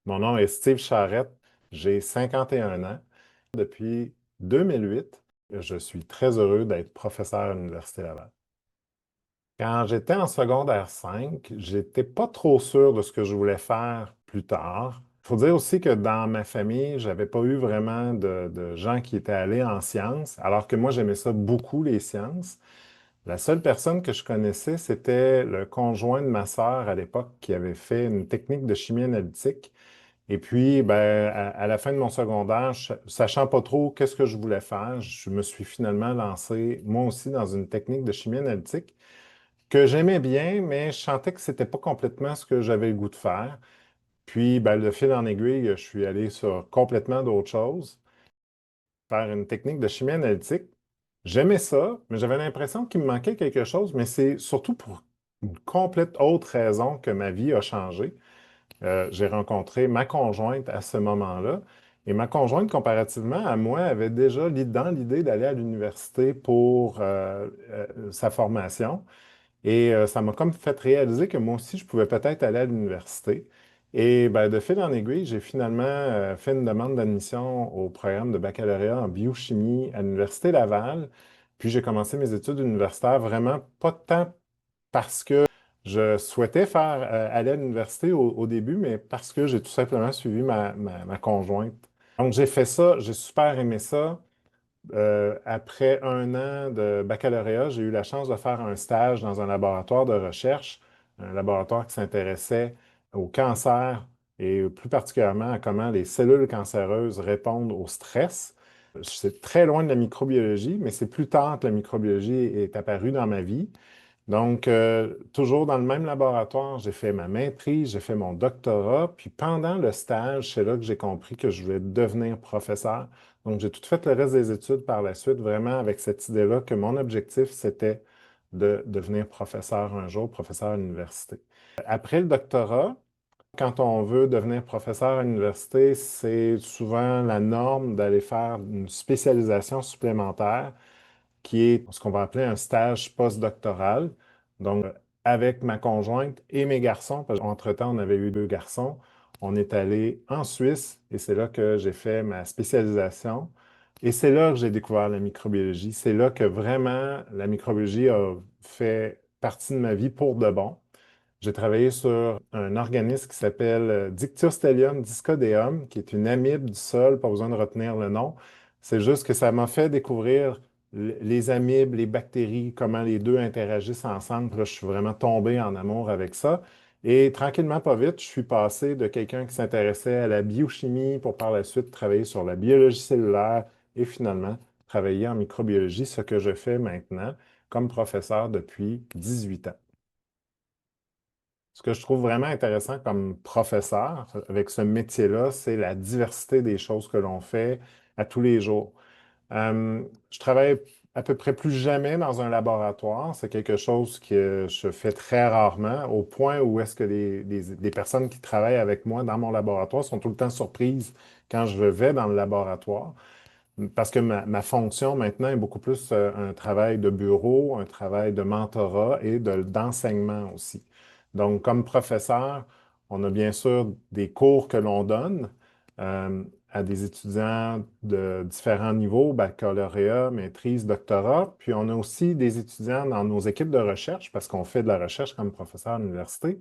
Mon nom est Steve Charrette, j'ai 51 ans. Depuis 2008, je suis très heureux d'être professeur à l'Université Laval. Quand j'étais en secondaire 5, j'étais pas trop sûr de ce que je voulais faire plus tard. Il faut dire aussi que dans ma famille, j'avais pas eu vraiment de gens qui étaient allés en sciences, alors que moi, j'aimais ça beaucoup, les sciences. La seule personne que je connaissais, c'était le conjoint de ma sœur à l'époque qui avait fait une technique de chimie analytique. Et puis, ben, à la fin de mon secondaire, sachant pas trop qu'est-ce que je voulais faire, je me suis finalement lancé, moi aussi, dans une technique de chimie analytique que j'aimais bien, mais je sentais que c'était pas complètement ce que j'avais le goût de faire. Puis, ben, de fil en aiguille, je suis allé sur complètement d'autres choses, faire une technique de chimie analytique. J'aimais ça, mais j'avais l'impression qu'il me manquait quelque chose, mais c'est surtout pour une complète autre raison que ma vie a changé. J'ai rencontré ma conjointe à ce moment-là. Et ma conjointe, comparativement à moi, avait déjà dans l'idée d'aller à l'université pour sa formation. Et ça m'a comme fait réaliser que moi aussi, je pouvais peut-être aller à l'université. Et ben, de fil en aiguille, j'ai finalement fait une demande d'admission au programme de baccalauréat en biochimie à l'Université Laval. Puis j'ai commencé mes études universitaires vraiment pas tant parce que je souhaitais faire aller à l'université au début, mais parce que j'ai tout simplement suivi ma conjointe. Donc j'ai fait ça, j'ai super aimé ça. Après un an de baccalauréat, j'ai eu la chance de faire un stage dans un laboratoire de recherche, un laboratoire qui s'intéressait au cancer et plus particulièrement à comment les cellules cancéreuses répondent au stress. C'est très loin de la microbiologie, mais c'est plus tard que la microbiologie est apparue dans ma vie. Donc, toujours dans le même laboratoire, j'ai fait ma maîtrise, j'ai fait mon doctorat, puis pendant le stage, c'est là que j'ai compris que je voulais devenir professeur. Donc, j'ai tout fait le reste des études par la suite, vraiment avec cette idée-là que mon objectif, c'était de devenir professeur un jour, professeur à l'université. Après le doctorat, quand on veut devenir professeur à l'université, c'est souvent la norme d'aller faire une spécialisation supplémentaire qui est ce qu'on va appeler un stage postdoctoral. Donc, avec ma conjointe et mes garçons, parce qu'entre-temps, on avait eu deux garçons, on est allé en Suisse et c'est là que j'ai fait ma spécialisation. Et c'est là que j'ai découvert la microbiologie. C'est là que vraiment la microbiologie a fait partie de ma vie pour de bon. J'ai travaillé sur un organisme qui s'appelle Dictyostelium discoideum, qui est une amibe du sol, pas besoin de retenir le nom. C'est juste que ça m'a fait découvrir les amibes, les bactéries, comment les deux interagissent ensemble. Puis là, je suis vraiment tombé en amour avec ça. Et tranquillement, pas vite, je suis passé de quelqu'un qui s'intéressait à la biochimie pour par la suite travailler sur la biologie cellulaire et finalement travailler en microbiologie, ce que je fais maintenant comme professeur depuis 18 ans. Ce que je trouve vraiment intéressant comme professeur avec ce métier-là, c'est la diversité des choses que l'on fait à tous les jours. Je travaille à peu près plus jamais dans un laboratoire. C'est quelque chose que je fais très rarement, au point où est-ce que les personnes qui travaillent avec moi dans mon laboratoire sont tout le temps surprises quand je vais dans le laboratoire. Parce que ma fonction maintenant est beaucoup plus un travail de bureau, un travail de mentorat et d'enseignement aussi. Donc, comme professeur, on a bien sûr des cours que l'on donne à des étudiants de différents niveaux, baccalauréat, maîtrise, doctorat. Puis on a aussi des étudiants dans nos équipes de recherche, parce qu'on fait de la recherche comme professeur à l'université.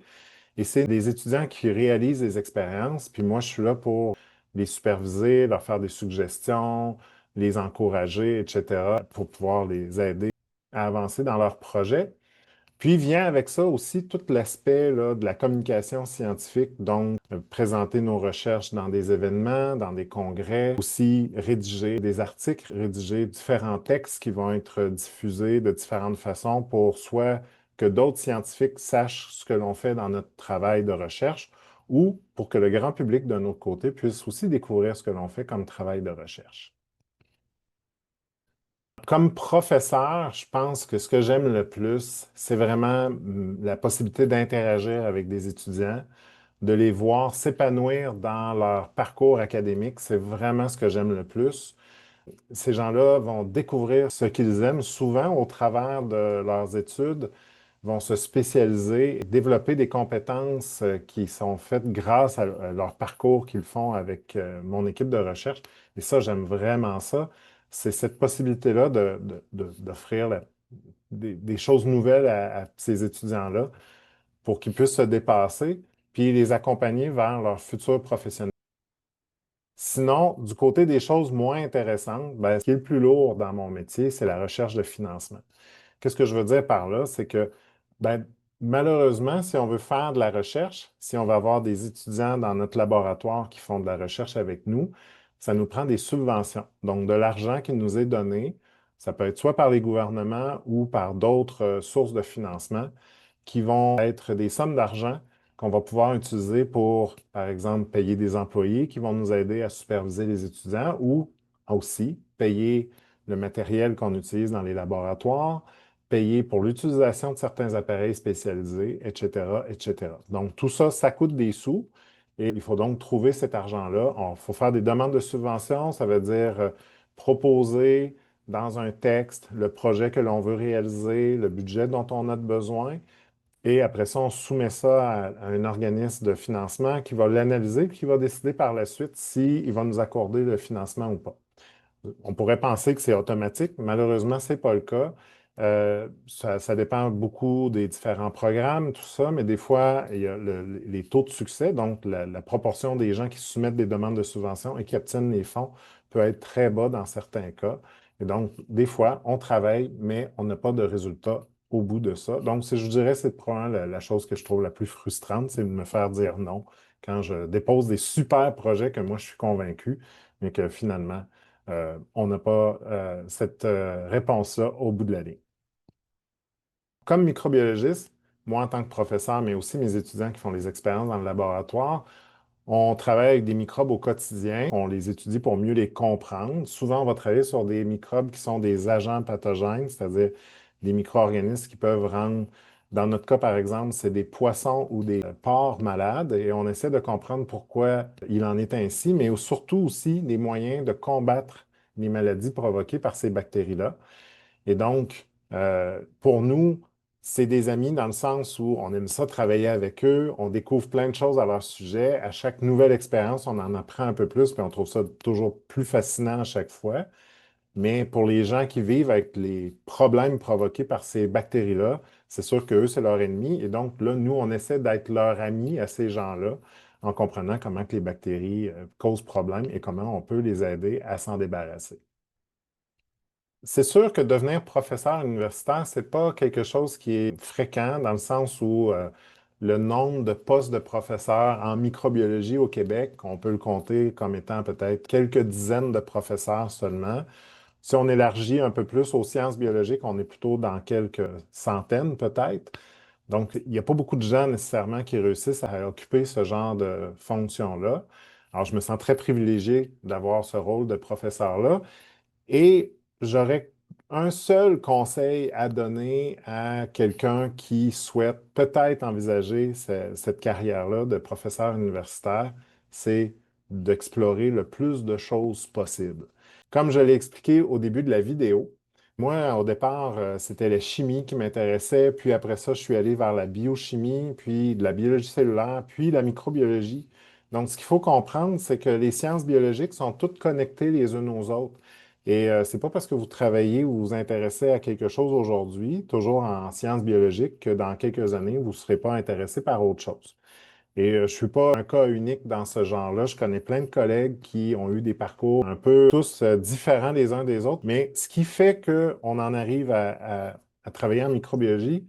Et c'est des étudiants qui réalisent des expériences, puis moi, je suis là pour les superviser, leur faire des suggestions, les encourager, etc., pour pouvoir les aider à avancer dans leurs projets. Puis vient avec ça aussi tout l'aspect là, de la communication scientifique, donc présenter nos recherches dans des événements, dans des congrès, aussi rédiger des articles, rédiger différents textes qui vont être diffusés de différentes façons pour soit que d'autres scientifiques sachent ce que l'on fait dans notre travail de recherche ou pour que le grand public d'un autre côté puisse aussi découvrir ce que l'on fait comme travail de recherche. Comme professeur, je pense que ce que j'aime le plus, c'est vraiment la possibilité d'interagir avec des étudiants, de les voir s'épanouir dans leur parcours académique. C'est vraiment ce que j'aime le plus. Ces gens-là vont découvrir ce qu'ils aiment souvent au travers de leurs études, vont se spécialiser et développer des compétences qui sont faites grâce à leur parcours qu'ils font avec mon équipe de recherche. Et ça, j'aime vraiment ça. C'est cette possibilité-là d'offrir des choses nouvelles à ces étudiants-là pour qu'ils puissent se dépasser, puis les accompagner vers leur futur professionnel. Sinon, du côté des choses moins intéressantes, ben, ce qui est le plus lourd dans mon métier, c'est la recherche de financement. Qu'est-ce que je veux dire par là? C'est que ben, malheureusement, si on veut faire de la recherche, si on va avoir des étudiants dans notre laboratoire qui font de la recherche avec nous, ça nous prend des subventions. Donc, de l'argent qui nous est donné, ça peut être soit par les gouvernements ou par d'autres sources de financement qui vont être des sommes d'argent qu'on va pouvoir utiliser pour, par exemple, payer des employés qui vont nous aider à superviser les étudiants ou aussi payer le matériel qu'on utilise dans les laboratoires, payer pour l'utilisation de certains appareils spécialisés, etc., etc. Donc, tout ça, ça coûte des sous et il faut donc trouver cet argent-là. Il faut faire des demandes de subvention, ça veut dire proposer dans un texte le projet que l'on veut réaliser, le budget dont on a besoin. Et après ça, on soumet ça à un organisme de financement qui va l'analyser et qui va décider par la suite s'il va nous accorder le financement ou pas. On pourrait penser que c'est automatique. Malheureusement, ce n'est pas le cas. Ça dépend beaucoup des différents programmes, tout ça, mais des fois, il y a les taux de succès, donc la proportion des gens qui soumettent des demandes de subvention et qui obtiennent les fonds peut être très bas dans certains cas. Et donc, des fois, on travaille, mais on n'a pas de résultat au bout de ça. Donc, je dirais, c'est probablement la chose que je trouve la plus frustrante, c'est de me faire dire non quand je dépose des super projets que moi, je suis convaincu, mais que finalement, on n'a pas cette réponse-là au bout de la ligne. Comme microbiologiste, moi en tant que professeur, mais aussi mes étudiants qui font des expériences dans le laboratoire, on travaille avec des microbes au quotidien. On les étudie pour mieux les comprendre. Souvent, on va travailler sur des microbes qui sont des agents pathogènes, c'est-à-dire des micro-organismes qui peuvent rendre, dans notre cas par exemple, c'est des poissons ou des porcs malades et on essaie de comprendre pourquoi il en est ainsi, mais surtout aussi des moyens de combattre les maladies provoquées par ces bactéries-là. Et donc, pour nous, c'est des amis dans le sens où on aime ça travailler avec eux, on découvre plein de choses à leur sujet. À chaque nouvelle expérience, on en apprend un peu plus, puis on trouve ça toujours plus fascinant à chaque fois. Mais pour les gens qui vivent avec les problèmes provoqués par ces bactéries-là, c'est sûr qu'eux, c'est leur ennemi. Et donc, là, nous, on essaie d'être leur ami à ces gens-là en comprenant comment que les bactéries causent problème et comment on peut les aider à s'en débarrasser. C'est sûr que devenir professeur universitaire, c'est pas quelque chose qui est fréquent dans le sens où le nombre de postes de professeurs en microbiologie au Québec, on peut le compter comme étant peut-être quelques dizaines de professeurs seulement. Si on élargit un peu plus aux sciences biologiques, on est plutôt dans quelques centaines peut-être. Donc, il n'y a pas beaucoup de gens nécessairement qui réussissent à occuper ce genre de fonction-là. Alors, je me sens très privilégié d'avoir ce rôle de professeur-là. Et j'aurais un seul conseil à donner à quelqu'un qui souhaite peut-être envisager cette carrière-là de professeur universitaire, c'est d'explorer le plus de choses possible. Comme je l'ai expliqué au début de la vidéo, moi, au départ, c'était la chimie qui m'intéressait, puis après ça, je suis allé vers la biochimie, puis de la biologie cellulaire, puis la microbiologie. Donc, ce qu'il faut comprendre, c'est que les sciences biologiques sont toutes connectées les unes aux autres. Et c'est pas parce que vous travaillez ou vous vous intéressez à quelque chose aujourd'hui, toujours en sciences biologiques, que dans quelques années, vous ne serez pas intéressé par autre chose. Et je ne suis pas un cas unique dans ce genre-là. Je connais plein de collègues qui ont eu des parcours un peu tous différents les uns des autres. Mais ce qui fait qu'on en arrive à travailler en microbiologie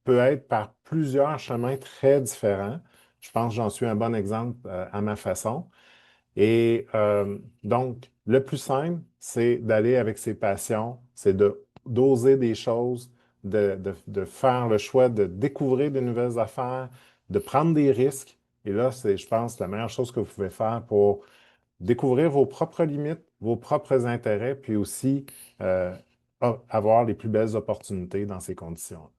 peut être par plusieurs chemins très différents. Je pense que j'en suis un bon exemple à ma façon. Et donc, le plus simple, c'est d'aller avec ses passions, c'est d'oser des choses, de faire le choix de découvrir de nouvelles affaires, de prendre des risques. Et là, c'est, je pense, la meilleure chose que vous pouvez faire pour découvrir vos propres limites, vos propres intérêts, puis aussi avoir les plus belles opportunités dans ces conditions.